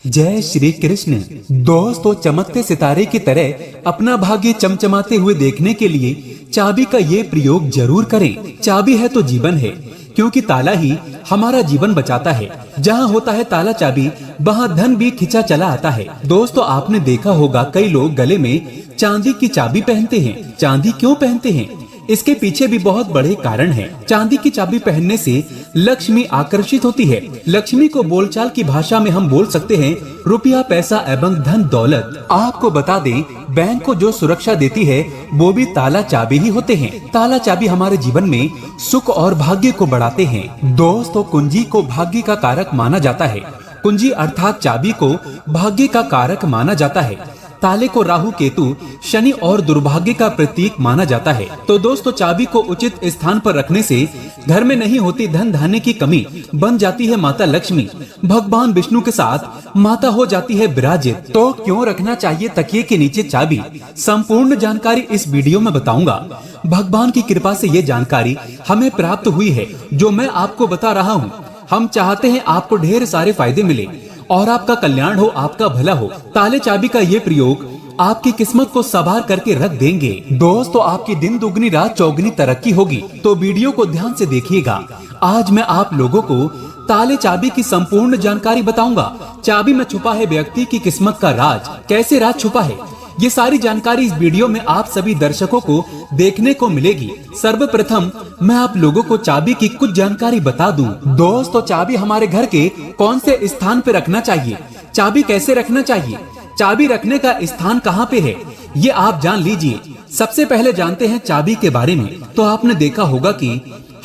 जय श्री कृष्ण। दोस्तों, चमकते सितारे की तरह अपना भाग्य चमचमाते हुए देखने के लिए चाबी का ये प्रयोग जरूर करें। चाबी है तो जीवन है, क्योंकि ताला ही हमारा जीवन बचाता है। जहाँ होता है ताला चाबी, वहाँ धन भी खिंचा चला आता है। दोस्तों, आपने देखा होगा कई लोग गले में चांदी की चाबी पहनते हैं। चांदी क्यों पहनते हैं? इसके पीछे भी बहुत बड़े कारण हैं। चांदी की चाबी पहनने से लक्ष्मी आकर्षित होती है। लक्ष्मी को बोलचाल की भाषा में हम बोल सकते हैं रुपया, पैसा एवं धन दौलत। आपको बता दें, बैंक को जो सुरक्षा देती है वो भी ताला चाबी ही होते हैं। ताला चाबी हमारे जीवन में सुख और भाग्य को बढ़ाते हैं। दोस्तों, कुंजी को भाग्य का कारक माना जाता है। कुंजी अर्थात चाबी को भाग्य का कारक माना जाता है। ताले को राहु, केतु, शनि और दुर्भाग्य का प्रतीक माना जाता है। तो दोस्तों, चाबी को उचित स्थान पर रखने से घर में नहीं होती धन धान्य की कमी, बन जाती है माता लक्ष्मी। भगवान विष्णु के साथ माता हो जाती है विराजित। तो क्यों रखना चाहिए तकिए के नीचे चाबी? संपूर्ण जानकारी इस वीडियो में बताऊंगा। भगवान की कृपा से ये जानकारी हमें प्राप्त हुई है, जो मैं आपको बता रहा हूँ। हम चाहते हैं आपको ढेर सारे फायदे मिले और आपका कल्याण हो, आपका भला हो। ताले चाबी का ये प्रयोग आपकी किस्मत को संवार करके रख देंगे। दोस्तों, आपकी दिन दुगनी रात चौगुनी तरक्की होगी, तो वीडियो को ध्यान से देखिएगा। आज मैं आप लोगों को ताले चाबी की संपूर्ण जानकारी बताऊंगा। चाबी में छुपा है व्यक्ति की किस्मत का राज। कैसे राज छुपा है, ये सारी जानकारी इस वीडियो में आप सभी दर्शकों को देखने को मिलेगी। सर्वप्रथम मैं आप लोगों को चाबी की कुछ जानकारी बता दूं। दोस्तों, चाबी हमारे घर के कौन से स्थान पे रखना चाहिए? चाबी कैसे रखना चाहिए? चाबी रखने का स्थान कहाँ पे है, ये आप जान लीजिए। सबसे पहले जानते हैं चाबी के बारे में। तो आपने देखा होगा कि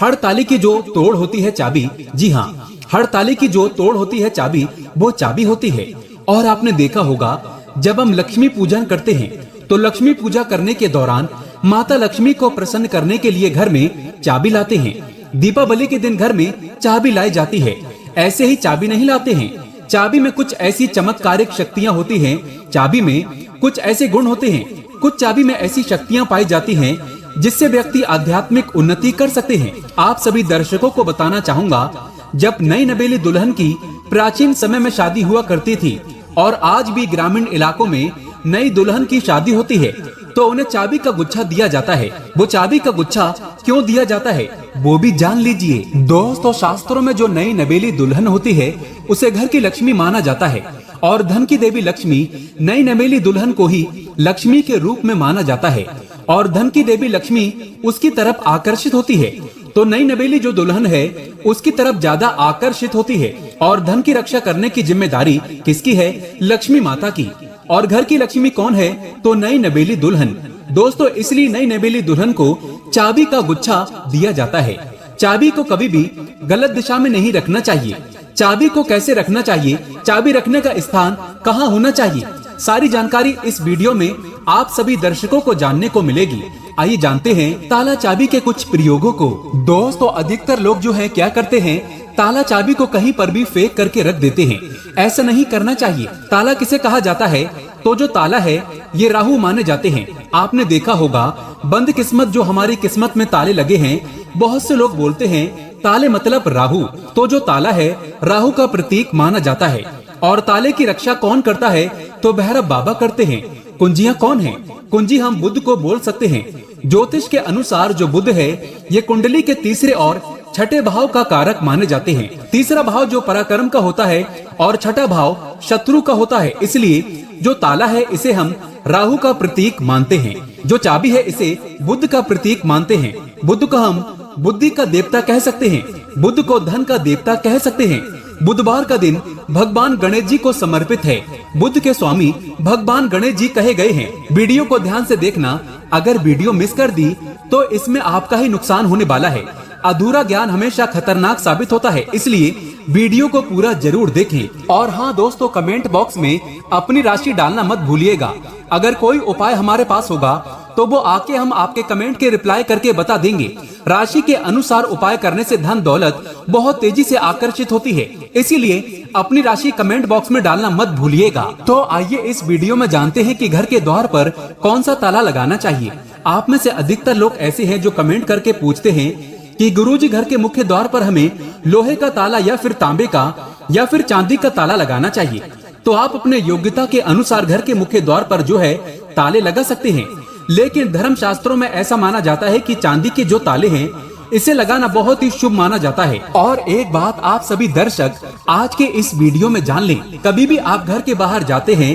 हर ताले की जो तोड़ होती है चाबी, जी हाँ, हर ताले की जो तोड़ होती है चाबी, वो चाबी होती है। और आपने देखा होगा जब हम लक्ष्मी पूजन करते हैं, तो लक्ष्मी पूजा करने के दौरान माता लक्ष्मी को प्रसन्न करने के लिए घर में चाबी लाते हैं। दीपावली के दिन घर में चाबी लाई जाती है। ऐसे ही चाबी नहीं लाते हैं। चाबी में कुछ ऐसी चमत्कारिक शक्तियाँ होती हैं। चाबी में कुछ ऐसे गुण होते हैं। कुछ चाबी में ऐसी शक्तियाँ पाई जाती हैं जिससे व्यक्ति आध्यात्मिक उन्नति कर सकते हैं। आप सभी दर्शकों को बताना चाहूँगा, जब नई नवेली दुल्हन की प्राचीन समय में शादी हुआ करती थी और आज भी ग्रामीण इलाकों में नई दुल्हन की शादी होती है, तो उन्हें चाबी का गुच्छा दिया जाता है। वो चाबी का गुच्छा क्यों दिया जाता है, वो भी जान लीजिए। दोस्तों, शास्त्रों में जो नई नवेली दुल्हन होती है उसे घर की लक्ष्मी माना जाता है और धन की देवी लक्ष्मी नई नवेली दुल्हन को ही लक्ष्मी के रूप में माना जाता है और धन की देवी लक्ष्मी उसकी तरफ आकर्षित होती है। तो नई नवेली जो दुल्हन है उसकी तरफ ज्यादा आकर्षित होती है और धन की रक्षा करने की जिम्मेदारी किसकी है? लक्ष्मी माता की। और घर की लक्ष्मी कौन है? तो नई नवेली दुल्हन। दोस्तों, इसलिए नई नवेली दुल्हन को चाबी का गुच्छा दिया जाता है। चाबी को कभी भी गलत दिशा में नहीं रखना चाहिए। चाबी को कैसे रखना चाहिए, चाबी रखने का स्थान कहाँ होना चाहिए, सारी जानकारी इस वीडियो में आप सभी दर्शकों को जानने को मिलेगी। आइए जानते हैं ताला चाबी के कुछ प्रयोगों को। दोस्तों, अधिकतर लोग जो है क्या करते हैं, ताला चाबी को कहीं पर भी फेंक करके रख देते हैं। ऐसा नहीं करना चाहिए। ताला किसे कहा जाता है? तो जो ताला है ये राहु माने जाते हैं। आपने देखा होगा बंद किस्मत, जो हमारी किस्मत में ताले लगे हैं, बहुत से लोग बोलते हैं ताले मतलब राहु। तो जो ताला है राहु का प्रतीक माना जाता है। और ताले की रक्षा कौन करता है? तो भैरव बाबा करते हैं। कुंजियां कौन है? कुंजी हम बुध को बोल सकते हैं। ज्योतिष के अनुसार जो बुध है ये कुंडली के तीसरे और छठे भाव का कारक माने जाते हैं। तीसरा भाव जो पराक्रम का होता है और छठा भाव शत्रु का होता है। इसलिए जो ताला है इसे हम राहु का प्रतीक मानते हैं। जो चाबी है इसे बुध का प्रतीक मानते हैं। बुध को हम बुद्धि का देवता कह सकते हैं। बुध को धन का देवता कह सकते हैं। बुधवार का दिन भगवान गणेश जी को समर्पित है। बुध के स्वामी भगवान गणेश जी कहे गए हैं। वीडियो को ध्यान से देखना। अगर वीडियो मिस कर दी तो इसमें आपका ही नुकसान होने वाला है। अधूरा ज्ञान हमेशा खतरनाक साबित होता है, इसलिए वीडियो को पूरा जरूर देखें। और हाँ दोस्तों, कमेंट बॉक्स में अपनी राशि डालना मत भूलिएगा। अगर कोई उपाय हमारे पास होगा तो वो आके हम आपके कमेंट के रिप्लाई करके बता देंगे। राशि के अनुसार उपाय करने से धन दौलत बहुत तेजी से आकर्षित होती है, इसीलिए अपनी राशि कमेंट बॉक्स में डालना मत भूलिएगा। तो आइए इस वीडियो में जानते हैं कि घर के द्वार पर कौन सा ताला लगाना चाहिए। आप में से अधिकतर लोग ऐसे हैं जो कमेंट करके पूछते हैं कि गुरुजी, घर के मुख्य द्वार पर हमें लोहे का ताला या फिर तांबे का या फिर चांदी का ताला लगाना चाहिए। तो आप अपने योग्यता के अनुसार घर के मुख्य द्वार पर जो है ताले लगा सकते हैं। लेकिन धर्म शास्त्रों में ऐसा माना जाता है कि चांदी के जो ताले हैं इसे लगाना बहुत ही शुभ माना जाता है। और एक बात आप सभी दर्शक आज के इस वीडियो में जान लें, कभी भी आप घर के बाहर जाते हैं,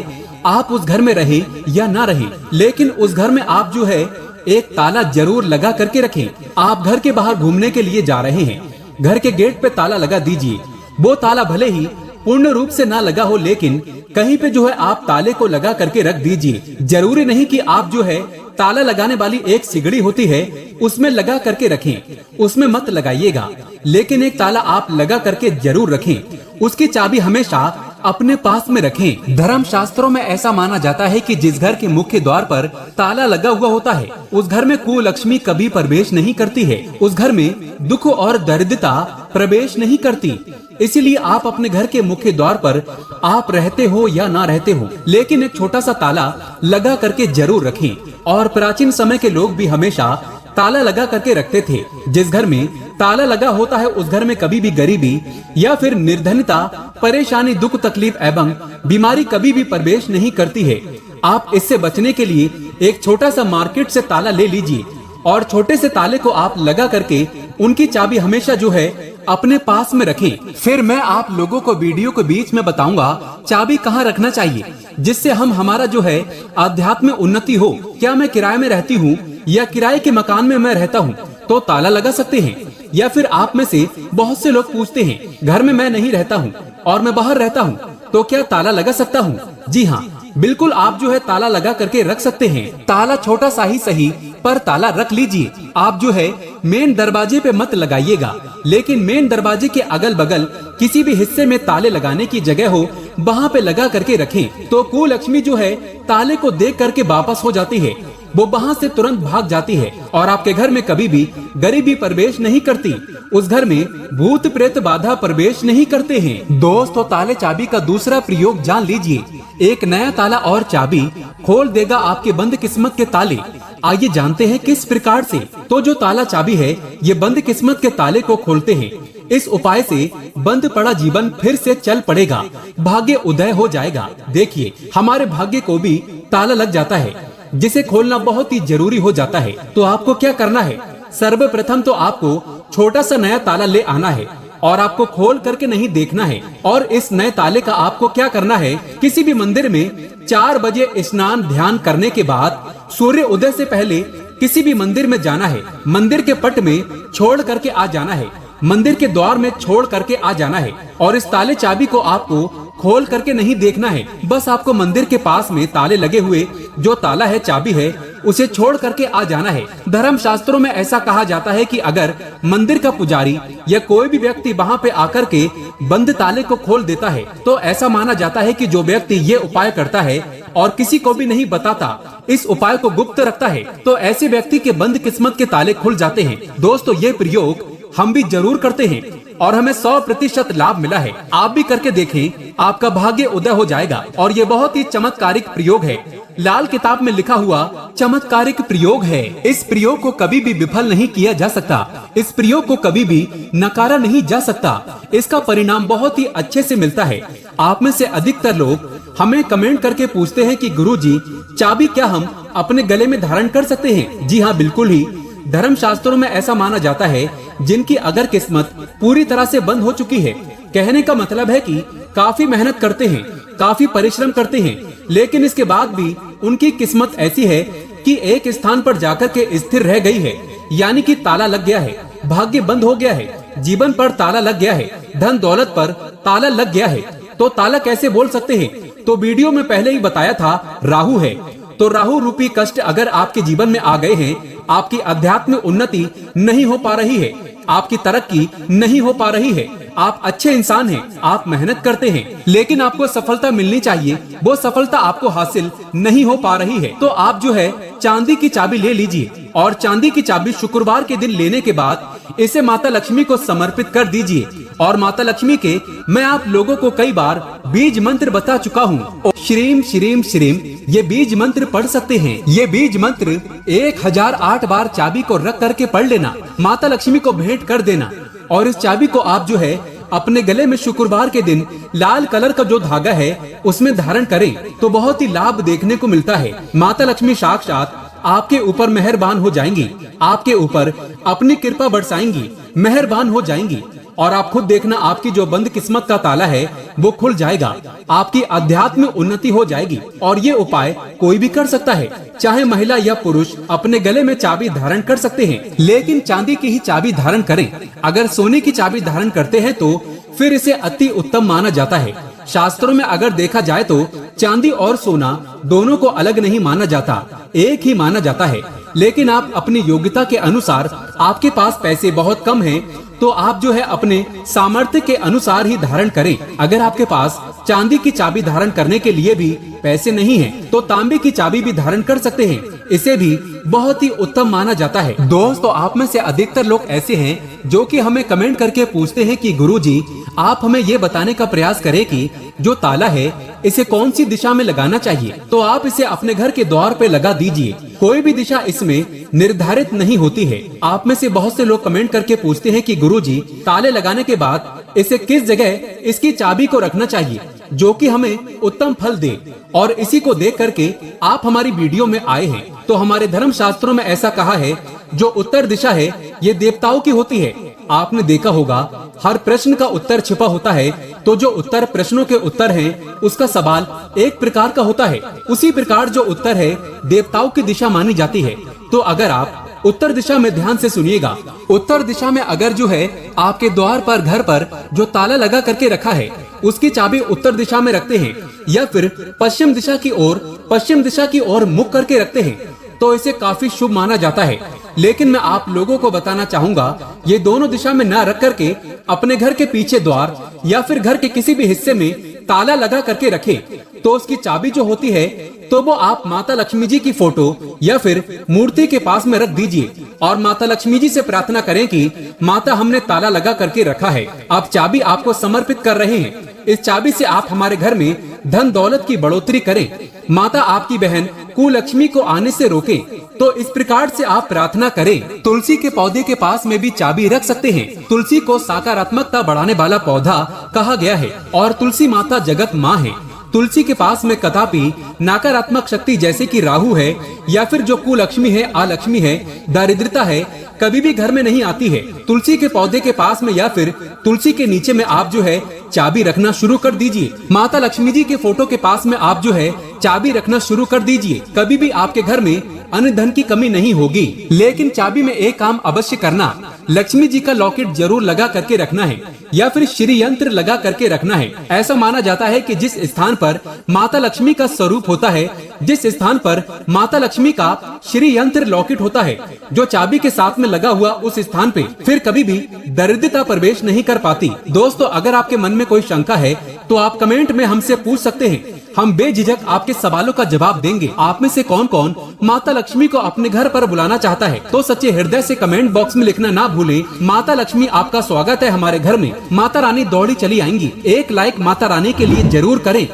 आप उस घर में रहे या ना रहे, लेकिन उस घर में आप जो है एक ताला जरूर लगा करके रखें। आप घर के बाहर घूमने के लिए जा रहे हैं, घर के गेट पे ताला लगा दीजिए। वो ताला भले ही पूर्ण रूप से ना लगा हो, लेकिन कहीं पे जो है आप ताले को लगा करके रख दीजिए। जरूरी नहीं कि आप जो है ताला लगाने वाली एक सिगड़ी होती है उसमें लगा करके रखें, उसमें मत लगाइएगा, लेकिन एक ताला आप लगा करके जरूर रखें। उसकी चाबी हमेशा अपने पास में रखें। धर्म शास्त्रों में ऐसा माना जाता है कि जिस घर के मुख्य द्वार पर ताला लगा हुआ होता है उस घर में कुलक्ष्मी कभी प्रवेश नहीं करती है, उस घर में दुख और दरिद्रता प्रवेश नहीं करती। इसीलिए आप अपने घर के मुख्य द्वार पर आप रहते हो या ना रहते हो, लेकिन एक छोटा सा ताला लगा करके जरूर रखें। और प्राचीन समय के लोग भी हमेशा ताला लगा करके रखते थे। जिस घर में ताला लगा होता है उस घर में कभी भी गरीबी या फिर निर्धनता, परेशानी, दुख, तकलीफ एवं बीमारी कभी भी प्रवेश नहीं करती है। आप इससे बचने के लिए एक छोटा सा मार्केट से ताला ले लीजिए और छोटे से ताले को आप लगा करके उनकी चाबी हमेशा जो है अपने पास में रखें। फिर मैं आप लोगों को वीडियो के बीच में बताऊंगा चाबी कहाँ रखना चाहिए, जिससे हमारा जो है आध्यात्म में उन्नति हो। क्या मैं किराए में रहती हूँ या किराए के मकान में मैं रहता हूँ तो ताला लगा सकते हैं। या फिर आप में से बहुत से लोग पूछते हैं घर में मैं नहीं रहता हूँ और मैं बाहर रहता हूँ तो क्या ताला लगा सकता हूँ? जी हाँ, बिल्कुल आप जो है ताला लगा करके रख सकते हैं। ताला छोटा सा ही सही पर ताला रख लीजिए। आप जो है मेन दरवाजे पे मत लगाइएगा, लेकिन मेन दरवाजे के अगल बगल किसी भी हिस्से में ताले लगाने की जगह हो वहाँ पे लगा करके रखें। तो कुलक्ष्मी जो है ताले को देख करके वापस हो जाती है, वो वहाँ से तुरंत भाग जाती है और आपके घर में कभी भी गरीबी प्रवेश नहीं करती। उस घर में भूत प्रेत बाधा प्रवेश नहीं करते हैं। दोस्तों, ताले चाबी का दूसरा प्रयोग जान लीजिए। एक नया ताला और चाबी खोल देगा आपके बंद किस्मत के ताले। आइए जानते हैं किस प्रकार से। तो जो ताला चाबी है ये बंद किस्मत के ताले को खोलते हैं। इस उपाय से बंद पड़ा जीवन फिर से चल पड़ेगा, भाग्य उदय हो जाएगा। देखिए, हमारे भाग्य को भी ताला लग जाता है जिसे खोलना बहुत ही जरूरी हो जाता है। तो आपको क्या करना है? सर्वप्रथम तो आपको छोटा सा नया ताला ले आना है और आपको खोल करके नहीं देखना है। और इस नए ताले का आपको क्या करना है, किसी भी मंदिर में 4 बजे स्नान ध्यान करने के बाद सूर्य उदय से पहले किसी भी मंदिर में जाना है। मंदिर के पट में छोड़ करके आ जाना है, मंदिर के द्वार में छोड़ करके आ जाना है। और इस ताले चाबी को आपको खोल करके नहीं देखना है, बस आपको मंदिर के पास में ताले लगे हुए जो ताला है, चाबी है, उसे छोड़ करके आ जाना है। धर्म शास्त्रों में ऐसा कहा जाता है कि अगर मंदिर का पुजारी या कोई भी व्यक्ति वहाँ पे आकर के बंद ताले को खोल देता है तो ऐसा माना जाता है कि जो व्यक्ति ये उपाय करता है और किसी को भी नहीं बताता, इस उपाय को गुप्त रखता है, तो ऐसे व्यक्ति के बंद किस्मत के ताले खुल जाते हैं। दोस्तों, ये प्रयोग हम भी जरूर करते हैं और हमें 100% लाभ मिला है। आप भी करके देखें, आपका भाग्य उदय हो जाएगा। और ये बहुत ही चमत्कारिक प्रयोग है, लाल किताब में लिखा हुआ चमत्कारिक प्रयोग है। इस प्रयोग को कभी भी विफल नहीं किया जा सकता, इस प्रयोग को कभी भी नकारा नहीं जा सकता। इसका परिणाम बहुत ही अच्छे से मिलता है। आप में से अधिकतर लोग हमें कमेंट करके पूछते हैं कि गुरुजी, चाबी क्या हम अपने गले में धारण कर सकते हैं? जी हाँ, बिल्कुल ही। धर्म शास्त्रों में ऐसा माना जाता है जिनकी अगर किस्मत पूरी तरह से बंद हो चुकी है, कहने का मतलब है कि काफी मेहनत करते हैं, काफी परिश्रम करते हैं, लेकिन इसके बाद भी उनकी किस्मत ऐसी है कि एक स्थान पर जाकर के स्थिर रह गई है, यानी कि ताला लग गया है, भाग्य बंद हो गया है, जीवन पर ताला लग गया है, धन दौलत पर ताला लग गया है। तो ताला कैसे बोल सकते हैं? तो वीडियो में पहले ही बताया था, राहु है। तो राहु रूपी कष्ट अगर आपके जीवन में आ गए हैं, आपकी अध्यात्म उन्नति नहीं हो पा रही है, आपकी तरक्की नहीं हो पा रही है, आप अच्छे इंसान हैं, आप मेहनत करते हैं, लेकिन आपको सफलता मिलनी चाहिए, वो सफलता आपको हासिल नहीं हो पा रही है, तो आप जो है चांदी की चाबी ले लीजिए और चांदी की चाबी शुक्रवार के दिन लेने के बाद इसे माता लक्ष्मी को समर्पित कर दीजिए। और माता लक्ष्मी के मैं आप लोगों को कई बार बीज मंत्र बता चुका हूँ। श्रीम श्रीम श्रीम ये बीज मंत्र पढ़ सकते हैं। ये बीज मंत्र 1008 बार चाबी को रख करके पढ़ लेना, माता लक्ष्मी को भेंट कर देना और इस चाबी को आप जो है अपने गले में शुक्रवार के दिन लाल कलर का जो धागा है उसमें धारण करें तो बहुत ही लाभ देखने को मिलता है। माता लक्ष्मी साक्षात आपके ऊपर मेहरबान हो जाएंगी, आपके ऊपर अपनी कृपा बरसाएंगी, मेहरबान हो जाएंगी और आप खुद देखना आपकी जो बंद किस्मत का ताला है वो खुल जाएगा, आपकी आध्यात्मिक उन्नति हो जाएगी। और ये उपाय कोई भी कर सकता है, चाहे महिला या पुरुष अपने गले में चाबी धारण कर सकते हैं, लेकिन चांदी की ही चाबी धारण करें। अगर सोने की चाबी धारण करते हैं तो फिर इसे अति उत्तम माना जाता है। शास्त्रों में अगर देखा जाए तो चांदी और सोना दोनों को अलग नहीं माना जाता, एक ही माना जाता है। लेकिन आप अपनी योग्यता के अनुसार, आपके पास पैसे बहुत कम हैं, तो आप जो है अपने सामर्थ्य के अनुसार ही धारण करें। अगर आपके पास चांदी की चाबी धारण करने के लिए भी पैसे नहीं हैं, तो तांबे की चाबी भी धारण कर सकते हैं, इसे भी बहुत ही उत्तम माना जाता है। दोस्तों, आप में से अधिकतर लोग ऐसे हैं जो कि हमें कमेंट करके पूछते हैं कि गुरुजी आप हमें ये बताने का प्रयास करें कि जो ताला है इसे कौन सी दिशा में लगाना चाहिए। तो आप इसे अपने घर के द्वार पे लगा दीजिए, कोई भी दिशा इसमें निर्धारित नहीं होती है। आप में से बहुत से लोग कमेंट करके पूछते हैं कि गुरुजी ताले लगाने के बाद इसे किस जगह इसकी चाबी को रखना चाहिए जो कि हमें उत्तम फल दे, और इसी को देख करके आप हमारी वीडियो में आए हैं। तो हमारे धर्म शास्त्रों में ऐसा कहा है, जो उत्तर दिशा है ये देवताओं की होती है। आपने देखा होगा हर प्रश्न का उत्तर छिपा होता है, तो जो उत्तर प्रश्नों के उत्तर हैं, उसका सवाल एक प्रकार का होता है। उसी प्रकार जो उत्तर है देवताओं की दिशा मानी जाती है। तो अगर आप उत्तर दिशा में ध्यान से सुनिएगा, उत्तर दिशा में अगर जो है आपके द्वार पर, घर पर जो ताला लगा करके रखा है उसकी चाबी उत्तर दिशा में रखते हैं, या फिर पश्चिम दिशा की ओर मुख करके रखते हैं, तो इसे काफी शुभ माना जाता है। लेकिन मैं आप लोगों को बताना चाहूंगा, ये दोनों दिशा में न रख करके अपने घर के पीछे द्वार या फिर घर के किसी भी हिस्से में ताला लगा करके रखें, तो उसकी चाबी जो होती है तो वो आप माता लक्ष्मी जी की फोटो या फिर मूर्ति के पास में रख दीजिए और माता लक्ष्मी जी से प्रार्थना करें कि माता हमने ताला लगा करके रखा है, आप चाबी आपको समर्पित कर रहे हैं। इस चाबी से आप हमारे घर में धन दौलत की बढ़ोतरी करें, माता आपकी बहन कुलक्ष्मी को आने से रोके। तो इस प्रकार से आप प्रार्थना करें। तुलसी के पौधे के पास में भी चाबी रख सकते हैं। तुलसी को सकारात्मकता बढ़ाने वाला पौधा कहा गया है और तुलसी माता जगत माँ है। तुलसी के पास में कदापि नकारात्मक शक्ति जैसे कि राहु है या फिर जो कुलक्ष्मी है, अलक्ष्मी है, दारिद्रता है, कभी भी घर में नहीं आती है। तुलसी के पौधे के पास में या फिर तुलसी के नीचे में आप जो है चाबी रखना शुरू कर दीजिए। माता लक्ष्मी जी के फोटो के पास में आप जो है चाबी रखना शुरू कर दीजिए। कभी भी आपके घर में अन्न धन की कमी नहीं होगी। लेकिन चाबी में एक काम अवश्य करना, लक्ष्मी जी का लॉकेट जरूर लगा करके रखना है या फिर श्री यंत्र लगा करके रखना है। ऐसा माना जाता है कि जिस स्थान पर माता लक्ष्मी का स्वरूप होता है, जिस स्थान पर माता लक्ष्मी का श्री यंत्र लॉकेट होता है, जो चाबी के साथ में लगा हुआ उस स्थान पे फिर कभी भी दरिद्रता प्रवेश नहीं कर पाती। दोस्तों, अगर आपके मन में कोई शंका है तो आप कमेंट में हमसे पूछ सकते हैं, हम बेझिझक आपके सवालों का जवाब देंगे। आप में से कौन कौन माता लक्ष्मी को अपने घर पर बुलाना चाहता है तो सच्चे हृदय से कमेंट बॉक्स में लिखना ना भूलें। माता लक्ष्मी आपका स्वागत है हमारे घर में। माता रानी दौड़ी चली आएंगी। एक लाइक माता रानी के लिए जरूर करें।